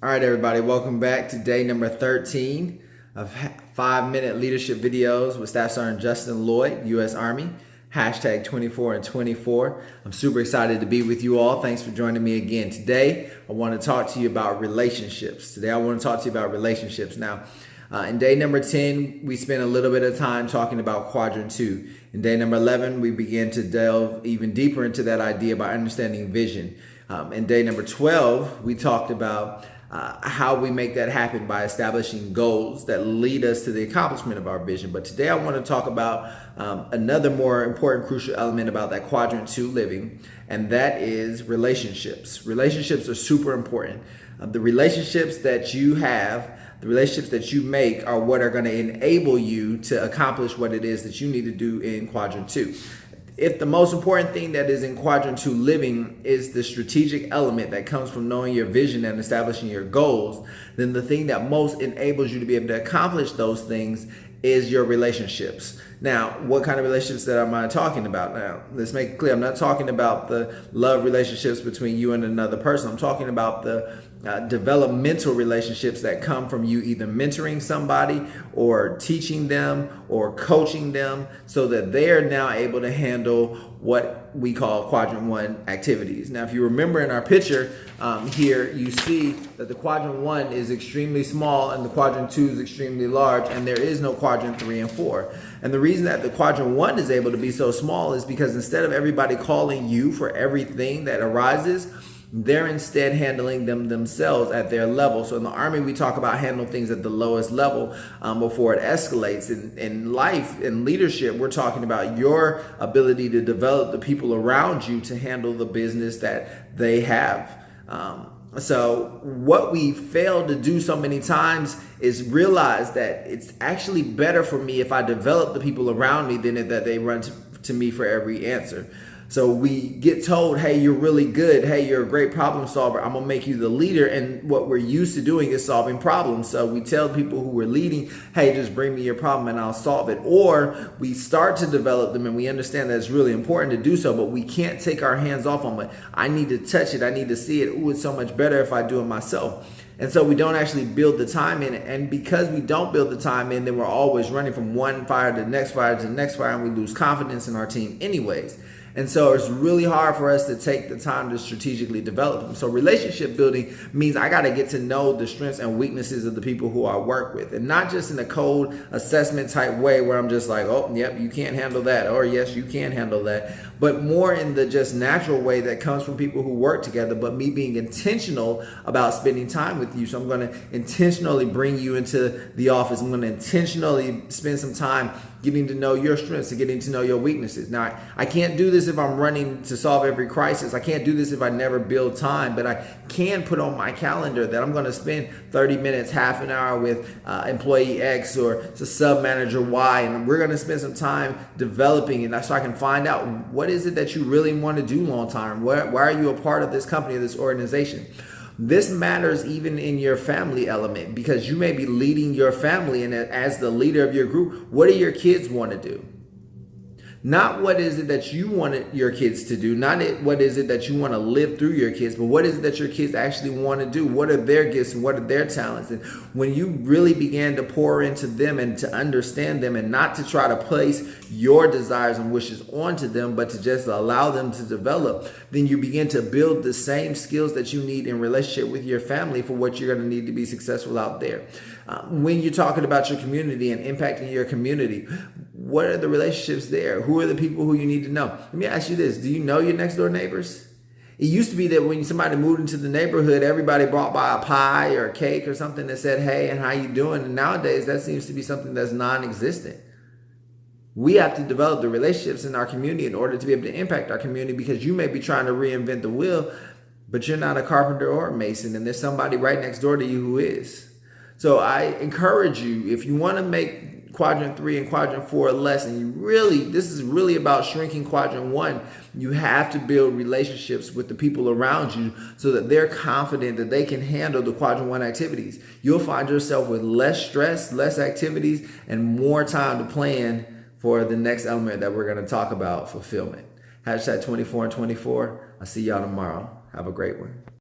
All right, everybody, welcome back to day number 13 of 5-minute leadership videos with Staff Sergeant Justin Lloyd, U.S. Army, hashtag 24 and 24. I'm super excited to be with you all. Thanks for joining me again. Today, I want to talk to you about relationships. Now, in day number 10, we spent a little bit of time talking about quadrant 2. In day number 11, we began to delve even deeper into that idea by understanding vision. In day number 12, we talked about how we make that happen by establishing goals that lead us to the accomplishment of our vision. But today I want to talk about another more important, crucial element about that quadrant 2 living, and that is relationships. Relationships are super important. The relationships that you have, the relationships that you make are what are going to enable you to accomplish what it is that you need to do in quadrant 2. If the most important thing that is in quadrant 2 living is the strategic element that comes from knowing your vision and establishing your goals, then the thing that most enables you to be able to accomplish those things is your relationships. Now, what kind of relationships that am I talking about? Now, let's make it clear. I'm not talking about the love relationships between you and another person. I'm talking about the developmental relationships that come from you either mentoring somebody or teaching them or coaching them so that they are now able to handle what we call quadrant 1 activities. Now, if you remember in our picture here, you see that the quadrant 1 is extremely small and the quadrant 2 is extremely large, and there is no quadrant 3 and 4. And the reason that the quadrant 1 is able to be so small is because instead of everybody calling you for everything that arises, they're instead handling them themselves at their level. So in the Army, we talk about handling things at the lowest level before it escalates. In life, in leadership, we're talking about your ability to develop the people around you to handle the business that they have. So what we fail to do so many times is realize that it's actually better for me if I develop the people around me than that they run to me for every answer. So we get told, hey, you're really good. Hey, you're a great problem solver. I'm going to make you the leader. And what we're used to doing is solving problems. So we tell people who we're leading, hey, just bring me your problem and I'll solve it. Or we start to develop them and we understand that it's really important to do so, but we can't take our hands off them. I need to touch it. I need to see it. Ooh, it's so much better if I do it myself. And so we don't actually build the time in it. And because we don't build the time in, then we're always running from one fire to the next fire to the next fire, and we lose confidence in our team anyways. And so it's really hard for us to take the time to strategically develop them. So relationship building means I got to get to know the strengths and weaknesses of the people who I work with, and not just in a cold assessment type way where I'm just like, oh, yep, you can't handle that, or yes, you can handle that, but more in the just natural way that comes from people who work together, but me being intentional about spending time with you. So I'm going to intentionally bring you into the office. I'm going to intentionally spend some time getting to know your strengths and getting to know your weaknesses. Now, I can't do this if I'm running to solve every crisis. I can't do this if I never build time, but I can put on my calendar that I'm going to spend 30 minutes, half an hour with employee X or sub manager Y, and we're going to spend some time developing, and so I can find out what is it that you really want to do long term. Why are you a part of this company or this organization? This matters even in your family element, because you may be leading your family, and as the leader of your group, what do your kids want to do? Not what is it that you want your kids to do, not what is it that you want to live through your kids, but what is it that your kids actually want to do? What are their gifts and what are their talents? And when you really began to pour into them and to understand them and not to try to place your desires and wishes onto them, but to just allow them to develop, then you begin to build the same skills that you need in relationship with your family for what you're going to need to be successful out there. When you're talking about your community and impacting your community, what are the relationships there? Who are the people who you need to know? Let me ask you this. Do you know your next door neighbors? It used to be that when somebody moved into the neighborhood, everybody brought by a pie or a cake or something that said, hey, and how you doing? And nowadays, that seems to be something that's non-existent. We have to develop the relationships in our community in order to be able to impact our community, because you may be trying to reinvent the wheel, but you're not a carpenter or a mason, and there's somebody right next door to you who is. So I encourage you, if you want to make quadrant 3 and quadrant 4 less, and this is really about shrinking quadrant 1, you have to build relationships with the people around you so that they're confident that they can handle the quadrant 1 activities. You'll find yourself with less stress, less activities, and more time to plan for the next element that we're going to talk about, fulfillment. Hashtag 24 and 24. I'll see y'all tomorrow. Have a great one.